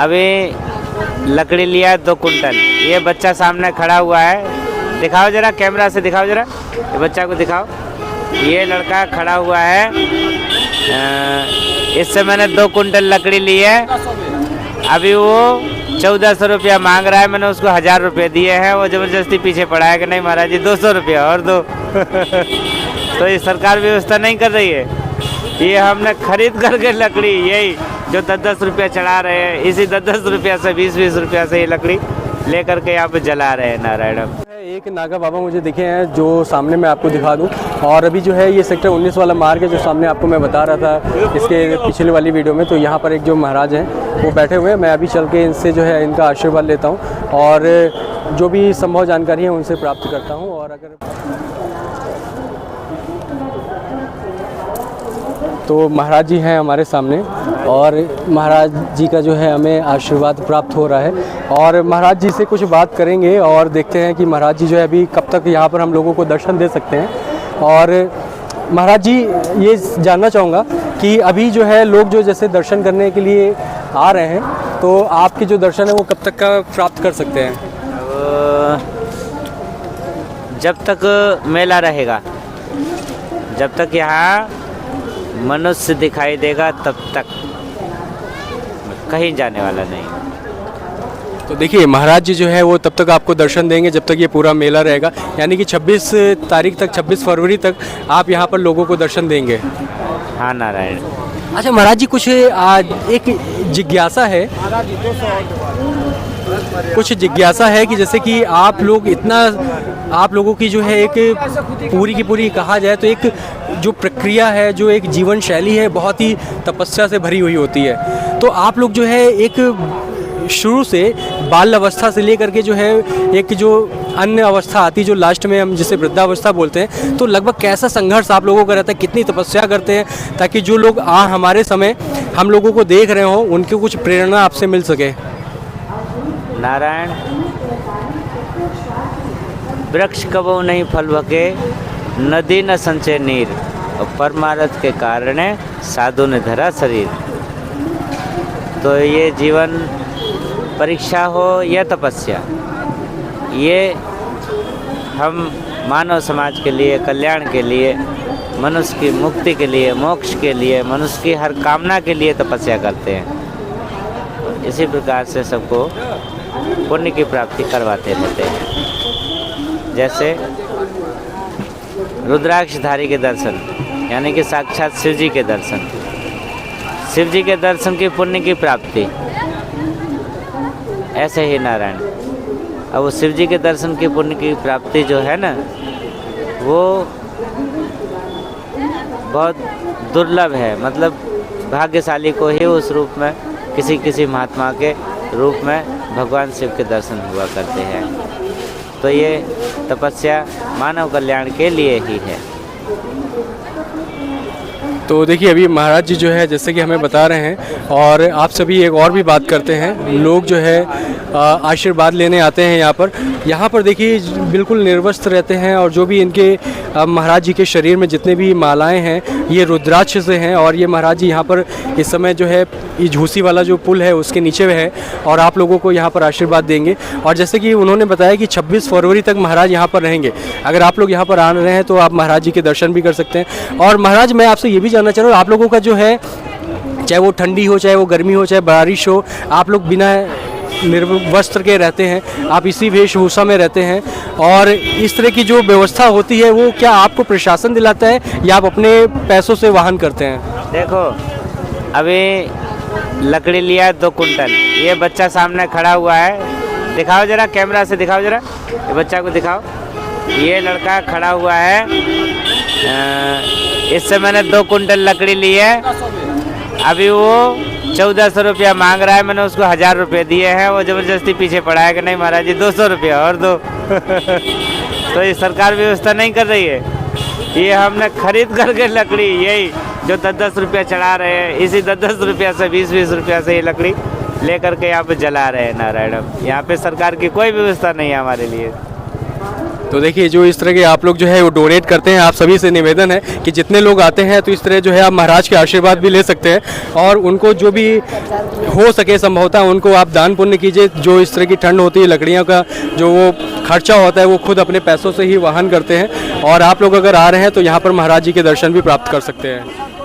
अभी लकड़ी लिया है 2 कुंटल। ये बच्चा सामने खड़ा हुआ है, दिखाओ जरा, कैमरा से दिखाओ जरा, ये बच्चा को दिखाओ। ये लड़का खड़ा हुआ है, इससे मैंने 2 कुंटल लकड़ी ली है। अभी वो 1400 रुपया मांग रहा है, मैंने उसको 1000 रुपये दिए हैं। वो ज़बरदस्ती पीछे पड़ा है कि नहीं महाराज जी 200 रुपया और दो। तो ये सरकार व्यवस्था नहीं कर रही है। ये हमने खरीद करके लकड़ी, यही जो 10-10 रुपया चढ़ा रहे हैं, इसी 10-10 रुपया से 20-20 रुपया से ये लकड़ी ले करके यहाँ पे जला रहे हैं नारायण। एक नागा बाबा मुझे दिखे हैं जो सामने मैं आपको दिखा दूं। और अभी जो है ये सेक्टर 19 वाला मार्ग है जो सामने आपको मैं बता रहा था इसके पिछले वाली वीडियो में। तो यहाँ पर एक जो महाराज हैं वो बैठे हुए हैं, मैं अभी चल के इनसे जो है इनका आशीर्वाद लेता हूँ और जो भी संभव जानकारी है उनसे प्राप्त करता हूँ। और अगर तो महाराज जी हैं हमारे सामने और महाराज जी का जो है हमें आशीर्वाद प्राप्त हो रहा है और महाराज जी से कुछ बात करेंगे और देखते हैं कि महाराज जी जो है अभी कब तक यहाँ पर हम लोगों को दर्शन दे सकते हैं। और महाराज जी ये जानना चाहूँगा कि अभी जो है लोग जो जैसे दर्शन करने के लिए आ रहे हैं तो आपके जो दर्शन है वो कब तक का प्राप्त कर सकते हैं? जब तक मेला रहेगा, जब तक यहाँ मनुष्य दिखाई देगा तब तक, कहीं जाने वाला नहीं। तो देखिए महाराज जी जो है वो तब तक आपको दर्शन देंगे जब तक ये पूरा मेला रहेगा, यानी कि 26 तारीख तक, 26 फरवरी तक आप यहाँ पर लोगों को दर्शन देंगे। हाँ नारायण। अच्छा महाराज जी कुछ एक जिज्ञासा है, कुछ जिज्ञासा है कि जैसे कि आप लोग इतना, आप लोगों की जो है एक पूरी की पूरी कहा जाए तो एक जो प्रक्रिया है, जो एक जीवन शैली है बहुत ही तपस्या से भरी हुई होती है। तो आप लोग जो है एक शुरू से बाल अवस्था से लेकर के जो है एक जो अन्य अवस्था आती जो लास्ट में हम जिसे वृद्धावस्था बोलते हैं, तो लगभग कैसा संघर्ष आप लोगों का रहता है, कितनी तपस्या करते हैं ताकि जो लोग हमारे समय हम लोगों को देख रहे हों उनकी कुछ प्रेरणा आपसे मिल सके? नारायण, वृक्ष कबो नहीं फल भके, नदी न संचय नीर, और परमारथ के कारण साधु ने धरा शरीर। तो ये जीवन परीक्षा हो या तपस्या, ये हम मानव समाज के लिए, कल्याण के लिए, मनुष्य की मुक्ति के लिए, मोक्ष के लिए, मनुष्य की हर कामना के लिए तपस्या करते हैं। इसी प्रकार से सबको पुण्य की प्राप्ति करवाते रहते हैं। जैसे रुद्राक्षधारी के दर्शन, यानी कि साक्षात शिव जी के दर्शन, शिव जी के दर्शन की पुण्य की प्राप्ति, ऐसे ही नारायण। अब वो शिव जी के दर्शन की पुण्य की प्राप्ति जो है ना, वो बहुत दुर्लभ है। मतलब भाग्यशाली को ही उस रूप में, किसी किसी महात्मा के रूप में भगवान शिव के दर्शन हुआ करते हैं। तो ये तपस्या मानव कल्याण के लिए ही है। तो देखिए अभी महाराज जी जो है जैसे कि हमें बता रहे हैं और आप सभी एक और भी बात करते हैं, लोग जो है आशीर्वाद लेने आते हैं यहाँ पर देखिए बिल्कुल निर्वस्त्र रहते हैं और जो भी इनके महाराज जी के शरीर में जितने भी मालाएं हैं ये रुद्राक्ष से हैं। और ये महाराज जी यहाँ पर इस समय जो है ये झूसी वाला जो पुल है उसके नीचे है और आप लोगों को यहाँ पर आशीर्वाद देंगे। और जैसे कि उन्होंने बताया कि 26 फरवरी तक महाराज यहाँ पर रहेंगे। अगर आप लोग यहाँ पर आ रहे हैं तो आप महाराज जी के दर्शन भी कर सकते हैं। और महाराज मैं आपसे ये भी जानना चाह रहा हूँ, आप लोगों का जो है चाहे वो ठंडी हो, चाहे वो गर्मी हो, चाहे बारिश हो, आप लोग बिना निर्वस्त्र के रहते हैं, आप इसी वेशभूषा में रहते हैं और इस तरह की जो व्यवस्था होती है वो क्या आपको प्रशासन दिलाता है या आप अपने पैसों से वाहन करते हैं? देखो अभी लकड़ी लिया है 2 कुंटल। ये बच्चा सामने खड़ा हुआ है, दिखाओ जरा, कैमरा से दिखाओ जरा, ये बच्चा को दिखाओ। ये लड़का खड़ा हुआ है, इससे मैंने 2 कुंटल लकड़ी ली है। अभी वो 1400 रुपया मांग रहा है, मैंने उसको 1000 रुपये दिए हैं। वो ज़बरदस्ती पीछे पड़ा है कि नहीं महाराज जी 200 रुपया और दो। तो ये सरकार व्यवस्था नहीं कर रही है। ये हमने खरीद करके लकड़ी, यही जो 10-10 रुपया चढ़ा रहे हैं, इसी 10-10 रुपया से 20-20 रुपया से ये लकड़ी ले करके यहाँ पे जला रहे हैं नारायण। यहाँ पे सरकार की कोई व्यवस्था नहीं है हमारे लिए। तो देखिए जो इस तरह के आप लोग जो है वो डोनेट करते हैं, आप सभी से निवेदन है कि जितने लोग आते हैं तो इस तरह जो है आप महाराज के आशीर्वाद भी ले सकते हैं और उनको जो भी हो सके संभवतः उनको आप दान पुण्य कीजिए। जो इस तरह की ठंड होती है, लकड़ियों का जो वो खर्चा होता है वो खुद अपने पैसों से ही वहन करते हैं और आप लोग अगर आ रहे हैं तो यहाँ पर महाराज जी के दर्शन भी प्राप्त कर सकते हैं।